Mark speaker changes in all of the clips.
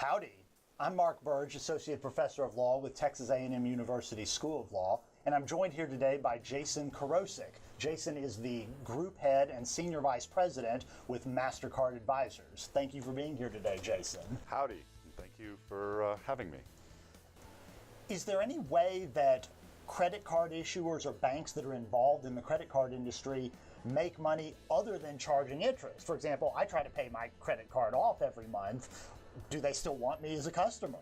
Speaker 1: Howdy, I'm Mark Burge, Associate Professor of Law with Texas A&M University School of Law, and I'm joined here today by Jason Karosik. Jason is the Group Head and Senior Vice President with MasterCard Advisors. Thank you for being here today, Jason.
Speaker 2: Howdy, and thank you for having me.
Speaker 1: Is there any way that credit card issuers or banks that are involved in the credit card industry make money other than charging interest? For example, I try to pay my credit card off every month. Do they still want me as a customer?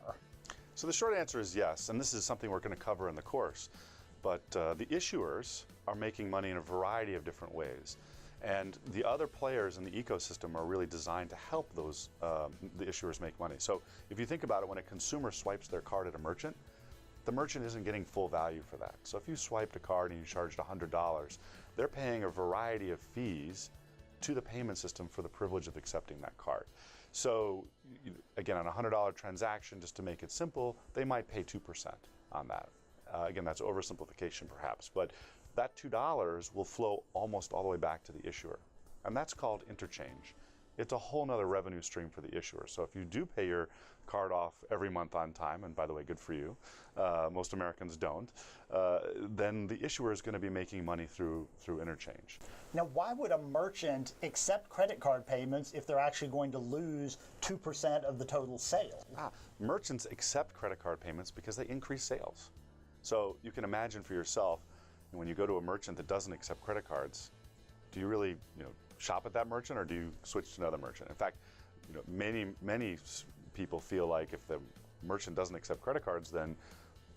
Speaker 2: So the short answer is yes, and this is something we're going to cover in the course. But the issuers are making money in a variety of different ways. And the other players in the ecosystem are really designed to help those the issuers make money. So if you think about it, when a consumer swipes their card at a merchant, the merchant isn't getting full value for that. So if you swiped a card and you charged $100, they're paying a variety of fees to the payment system for the privilege of accepting that card. So again, on a $100 transaction, just to make it simple, they might pay 2% on that. Again, that's oversimplification perhaps, but that $2 will flow almost all the way back to the issuer. And that's called interchange. It's a whole nother revenue stream for the issuer. So if you do pay your card off every month on time, and by the way, good for you, most Americans don't, then the issuer is going to be making money through interchange.
Speaker 1: Now, why would a merchant accept credit card payments if they're actually going to lose 2% of the total sale?
Speaker 2: Merchants accept credit card payments because they increase sales. So you can imagine for yourself, when you go to a merchant that doesn't accept credit cards, do you really, shop at that merchant, or do you switch to another merchant? In fact, many people feel like if the merchant doesn't accept credit cards, then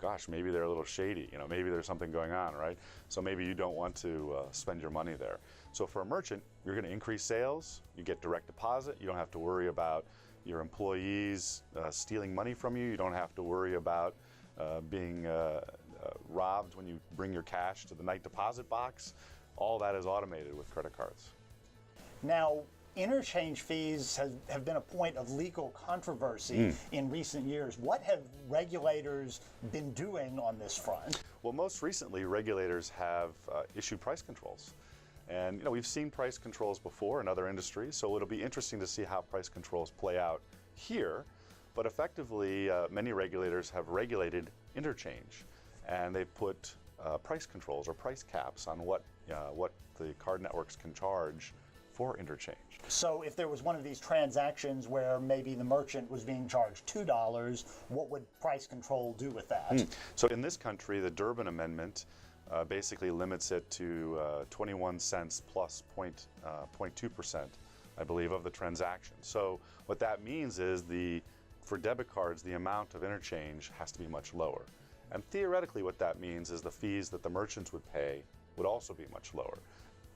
Speaker 2: gosh, maybe they're a little shady, maybe there's something going on, right? So maybe you don't want to spend your money there. So for a merchant, you're going to increase sales, you get direct deposit, you don't have to worry about your employees stealing money from you, you don't have to worry about being robbed when you bring your cash to the night deposit box. All that is automated with credit cards.
Speaker 1: Now, interchange fees have been a point of legal controversy in recent years. What have regulators been doing on this front?
Speaker 2: Well, most recently, regulators have issued price controls. And we've seen price controls before in other industries, so it'll be interesting to see how price controls play out here. But effectively, many regulators have regulated interchange, and they've put price controls or price caps on what the card networks can charge for interchange.
Speaker 1: So if there was one of these transactions where maybe the merchant was being charged $2, what would price control do with that?
Speaker 2: So in this country, the Durbin Amendment basically limits it to 21 cents plus 0.2%, I believe, of the transaction. So what that means is for debit cards, the amount of interchange has to be much lower. And theoretically what that means is the fees that the merchants would pay would also be much lower.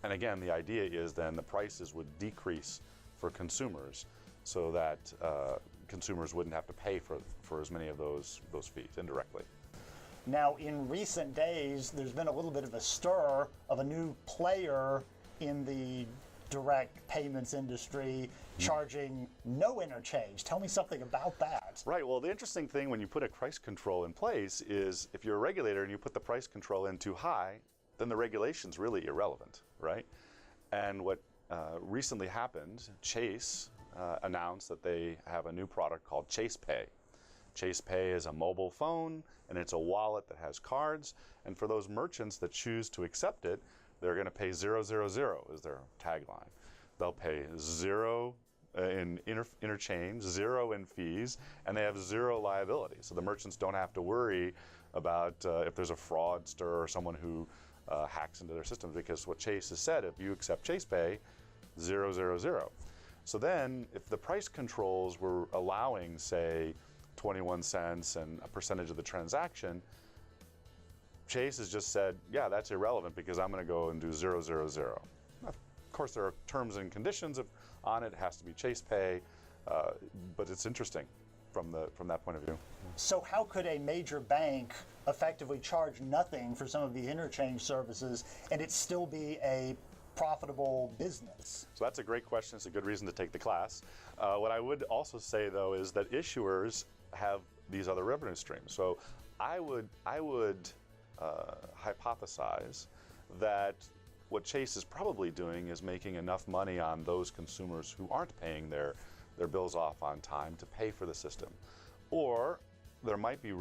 Speaker 2: And again, the idea is then the prices would decrease for consumers so that consumers wouldn't have to pay for as many of those fees indirectly.
Speaker 1: Now, in recent days, there's been a little bit of a stir of a new player in the direct payments industry charging no interchange. Tell me something about that.
Speaker 2: Right. Well, the interesting thing when you put a price control in place is if you're a regulator and you put the price control in too high, then the regulation's really irrelevant, right? And what recently happened, Chase announced that they have a new product called Chase Pay. Chase Pay is a mobile phone, and it's a wallet that has cards. And for those merchants that choose to accept it, they're going to pay 000 is their tagline. They'll pay 0 in interchange, 0 in fees, and they have 0 liability. So the merchants don't have to worry about if there's a fraudster or someone who hacks into their systems, because what Chase has said, if you accept Chase Pay, 000. So then, if the price controls were allowing, say, 21 cents and a percentage of the transaction, Chase has just said, yeah, that's irrelevant because I'm going to go and do 000. Of course, there are terms and conditions on it. It has to be Chase Pay, but it's interesting from that point of view.
Speaker 1: So how could a major bank effectively charge nothing for some of the interchange services and it still be a profitable business?
Speaker 2: So that's a great question. It's a good reason to take the class. What I would also say, though, is that issuers have these other revenue streams. So I would hypothesize that what Chase is probably doing is making enough money on those consumers who aren't paying their their bills off on time to pay for the system. Or there might be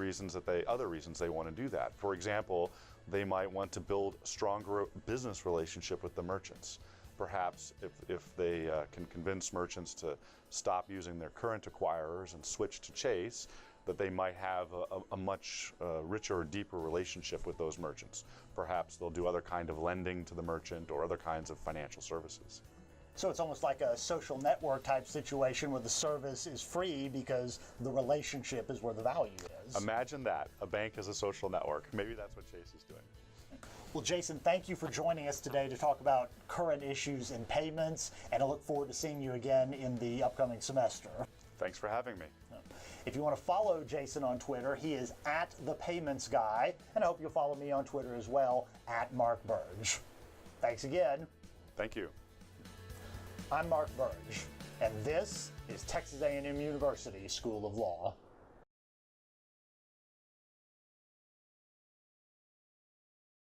Speaker 2: other reasons they want to do that. For example, they might want to build a stronger business relationship with the merchants. Perhaps if they can convince merchants to stop using their current acquirers and switch to Chase, that they might have a much richer or deeper relationship with those merchants. Perhaps they'll do other kind of lending to the merchant or other kinds of financial services.
Speaker 1: So it's almost like a social network type situation where the service is free because the relationship is where the value is.
Speaker 2: Imagine that, a bank as a social network. Maybe that's what Chase is doing.
Speaker 1: Well, Jason, thank you for joining us today to talk about current issues in payments, and I look forward to seeing you again in the upcoming semester.
Speaker 2: Thanks for having me.
Speaker 1: If you want to follow Jason on Twitter, he is @ThePaymentsGuy, and I hope you'll follow me on Twitter as well, @MarkBurge. Thanks again.
Speaker 2: Thank you.
Speaker 1: I'm Mark Burge, and this is Texas A&M University School of Law.